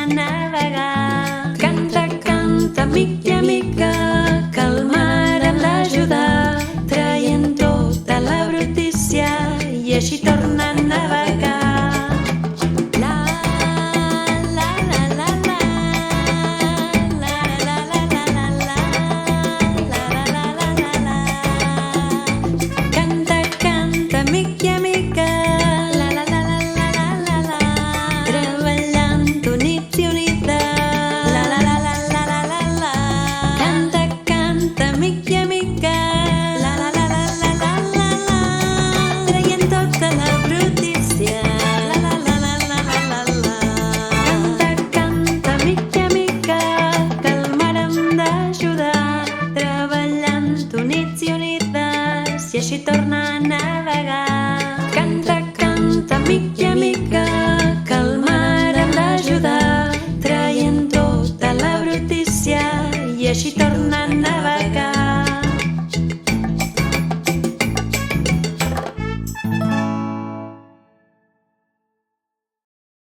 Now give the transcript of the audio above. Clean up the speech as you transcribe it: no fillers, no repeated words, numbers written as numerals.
a navegar. Canta, canta, amic i amiga, que el mar hem d'ajudar, traient tota la brutícia i així torna a navegar. Canta, canta, amic i amiga, treballant units i unides. Canta, canta, amic i amiga, traient tota la brutícia. Canta, canta, amic i amiga, que el mar hem d'ajudar, treballant units i unides i així torna a navegar. Canta, canta, amic i amiga,